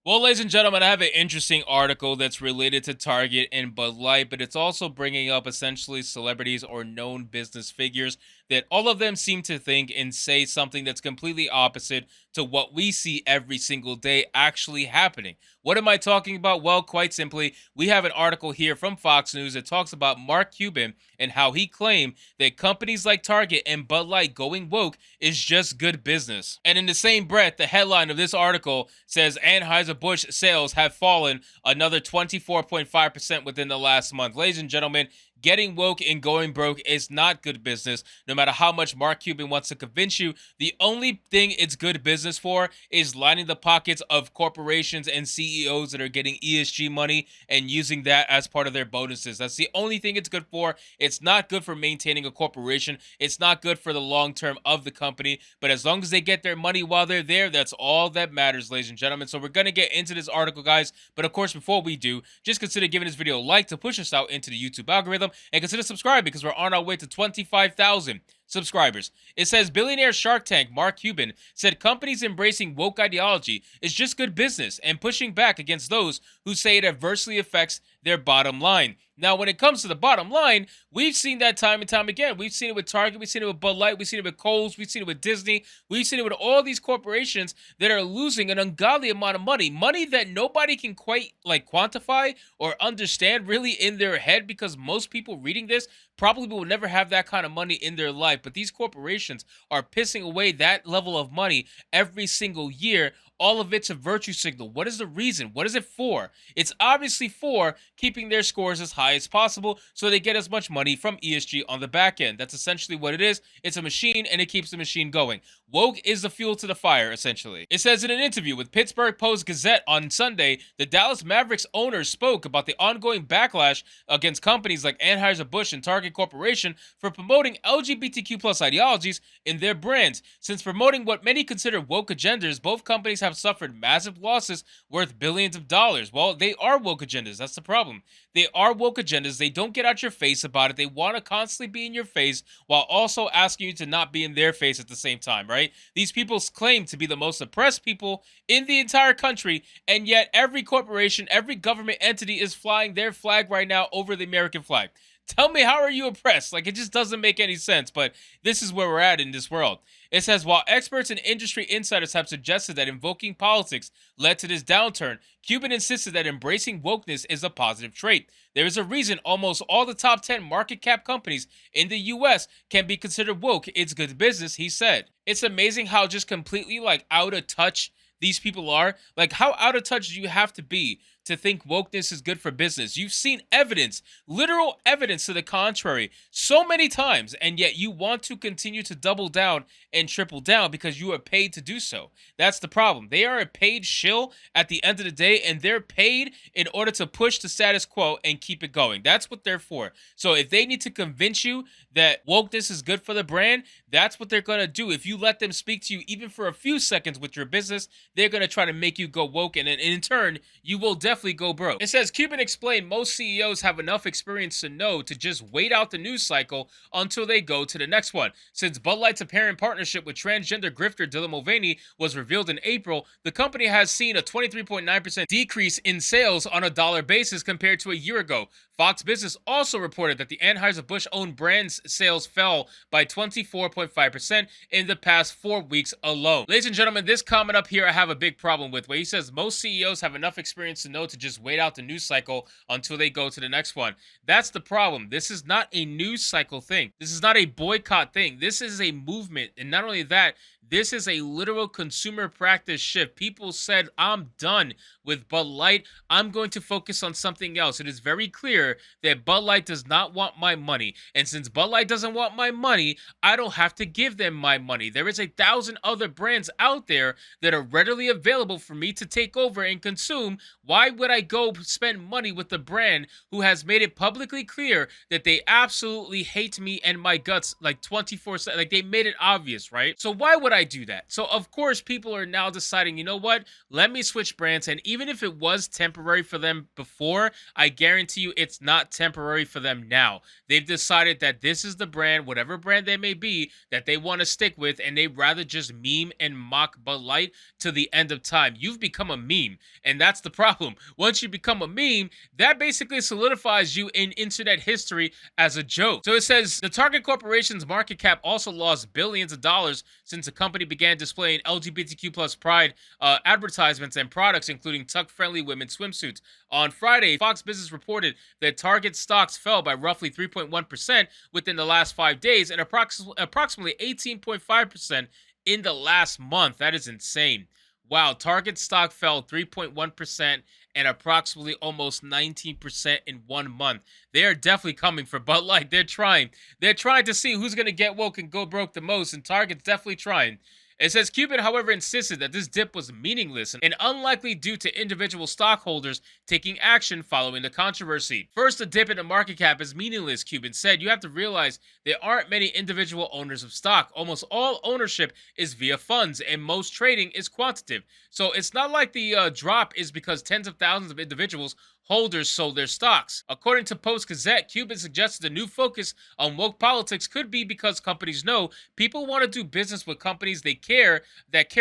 Well, ladies and gentlemen, I have an interesting article that's related to Target and Bud Light, but it's also bringing up essentially celebrities or known business figures that all of them seem to think and say something that's completely opposite to what we see every single day actually happening. What am I talking about? Well, quite simply, we have an article here from Fox News that talks about Mark Cuban and how he claimed that companies like Target and Bud Light going woke is just good business. And in the same breath, the headline of this article says Anheuser-Busch sales have fallen another 24.5% within the last month. Ladies and gentlemen, getting woke and going broke is not good business. No matter how much Mark Cuban wants to convince you, the only thing it's good business for is lining the pockets of corporations and CEOs that are getting ESG money and using that as part of their bonuses. That's the only thing it's good for. It's not good for maintaining a corporation. It's not good for the long term of the company. But as long as they get their money while they're there, that's all that matters, ladies and gentlemen. So we're going to get into this article, guys. But of course, before we do, just consider giving this video a like to push us out into the YouTube algorithm, and consider subscribing because we're on our way to 25,000 subscribers. It says billionaire Shark Tank Mark Cuban said companies embracing woke ideology is just good business and pushing back against those who say it adversely affects their bottom line. Now, when it comes to the bottom line, we've seen that time and time again. We've seen it with Target, we've seen it with Bud Light, we've seen it with Kohl's, we've seen it with Disney, we've seen it with all these corporations that are losing an ungodly amount of money that nobody can quite quantify or understand really in their head, because most people reading this probably will never have that kind of money in their life. But these corporations are pissing away that level of money every single year. All of it's a virtue signal. What is the reason? What is it for? It's obviously for keeping their scores as high as possible so they get as much money from ESG on the back end. That's essentially what it is. It's a machine and it keeps the machine going. Woke is the fuel to the fire, essentially. It says in an interview with Pittsburgh Post-Gazette on Sunday, the Dallas Mavericks owner spoke about the ongoing backlash against companies like Anheuser-Busch and Target Corporation for promoting LGBTQ plus ideologies in their brands. Since promoting what many consider woke agendas, both companies have suffered massive losses worth billions of dollars. Well, they are woke agendas. That's the problem. They are woke agendas. They don't get out your face about it. They want to constantly be in your face while also asking you to not be in their face at the same time, right? These people claim to be the most oppressed people in the entire country, and yet every corporation, every government entity is flying their flag right now over the American flag. Tell me, how are you oppressed? Like, it just doesn't make any sense, but this is where we're at in this world. It says, while experts and industry insiders have suggested that invoking politics led to this downturn, Cuban insisted that embracing wokeness is a positive trait. There is a reason almost all the top 10 market cap companies in the US can be considered woke. It's good business, he said. It's amazing how just completely out of touch these people are. Like, how out of touch do you have to be to think wokeness is good for business? You've seen evidence, literal evidence to the contrary, so many times, and yet you want to continue to double down and triple down because you are paid to do so. That's the problem. They are a paid shill at the end of the day, and they're paid in order to push the status quo and keep it going. That's what they're for. So if they need to convince you that wokeness is good for the brand, that's what they're going to do. If you let them speak to you even for a few seconds with your business, they're going to try to make you go woke, and in turn, you will definitely go broke. It says Cuban explained most CEOs have enough experience to know to just wait out the news cycle until they go to the next one. Since Bud Light's apparent partnership with transgender grifter Dylan Mulvaney was revealed in April, the company has seen a 23.9% decrease in sales on a dollar basis compared to a year ago. Fox Business also reported that the Anheuser-Busch owned brand's sales fell by 24.5% in the past 4 weeks alone. Ladies and gentlemen, this comment up here I have a big problem with, where he says most CEOs have enough experience to know to just wait out the news cycle until they go to the next one. That's the problem. This is not a news cycle thing. This is not a boycott thing. This is a movement. And not only that, this is a literal consumer practice shift. People said, I'm done with Bud Light. I'm going to focus on something else. It is very clear that Bud Light does not want my money. And since Bud Light doesn't want my money, I don't have to give them my money. There is 1,000 other brands out there that are readily available for me to take over and consume. Why would I go spend money with the brand who has made it publicly clear that they absolutely hate me and my guts 24/7? Like, they made it obvious, right? So why would would I do that? So, of course, people are now deciding, you know what? Let me switch brands. And even if it was temporary for them before, I guarantee you it's not temporary for them now. They've decided that this is the brand, whatever brand they may be, that they want to stick with. And they'd rather just meme and mock Bud Light to the end of time. You've become a meme. And that's the problem. Once you become a meme, that basically solidifies you in internet history as a joke. So it says the Target Corporation's market cap also lost billions of dollars since the company began displaying LGBTQ plus pride advertisements and products, including tuck-friendly women's swimsuits. On Friday, Fox Business reported that Target stocks fell by roughly 3.1% within the last 5 days and approximately 18.5% in the last month. That is insane. Wow, Target stock fell 3.1% and approximately almost 19% in 1 month. They are definitely coming for Bud Light. They're trying. They're trying to see who's going to get woke and go broke the most, and Target's definitely trying. It says Cuban, however, insisted that this dip was meaningless and unlikely due to individual stockholders taking action following the controversy. First, the dip in the market cap is meaningless, Cuban said. You have to realize there aren't many individual owners of stock. Almost all ownership is via funds, and most trading is quantitative. So it's not like the drop is because tens of thousands of individuals holders sold their stocks. According to Post Gazette, Cuban suggested the new focus on woke politics could be because companies know people want to do business with companies that care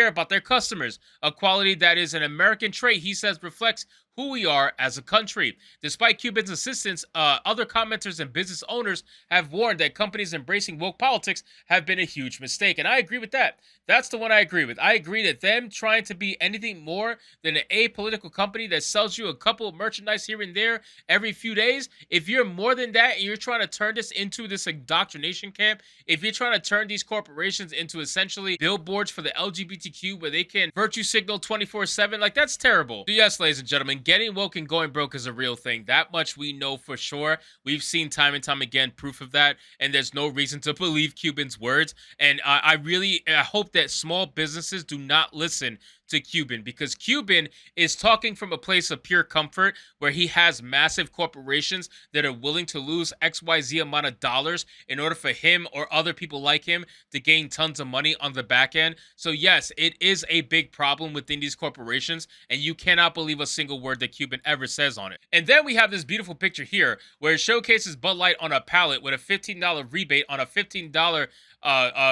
about their customers, a quality that is an American trait he says reflects who we are as a country. Despite Cuban's insistence, other commenters and business owners have warned that companies embracing woke politics have been a huge mistake. And I agree with that. That's the one I agree with. I agree that them trying to be anything more than an apolitical company that sells you a couple of merchandise here and there every few days, if you're more than that and you're trying to turn this into this indoctrination camp, if you're trying to turn these corporations into essentially billboards for the LGBTQ where they can virtue signal 24/7, like that's terrible. So yes, ladies and gentlemen, getting woke and going broke is a real thing. That much we know for sure. We've seen time and time again proof of that, and there's no reason to believe Cuban's words. And I really hope that small businesses do not listen to Cuban, because Cuban is talking from a place of pure comfort where he has massive corporations that are willing to lose XYZ amount of dollars in order for him or other people like him to gain tons of money on the back end. So yes, it is a big problem within these corporations, and you cannot believe a single word that Cuban ever says on it. And then we have this beautiful picture here where it showcases Bud Light on a pallet with a $15 rebate on a $15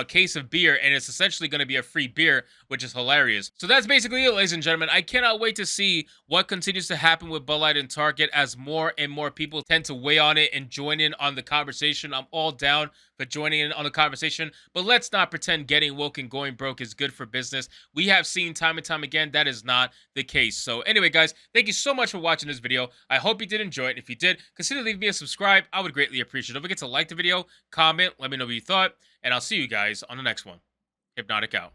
case of beer, and it's essentially going to be a free beer, which is hilarious. So that's basically it, ladies and gentlemen. I cannot wait to see what continues to happen with Bud Light and Target as more and more people tend to weigh on it and join in on the conversation. I'm all down for joining in on the conversation, but let's not pretend getting woke and going broke is good for business. We have seen time and time again that is not the case. So anyway, guys, thank you so much for watching this video. I hope you did enjoy it. If you did, consider leaving me a subscribe. I would greatly appreciate it. Don't forget to like the video, comment, let me know what you thought, and I'll see you guys on the next one. Hypnotic out.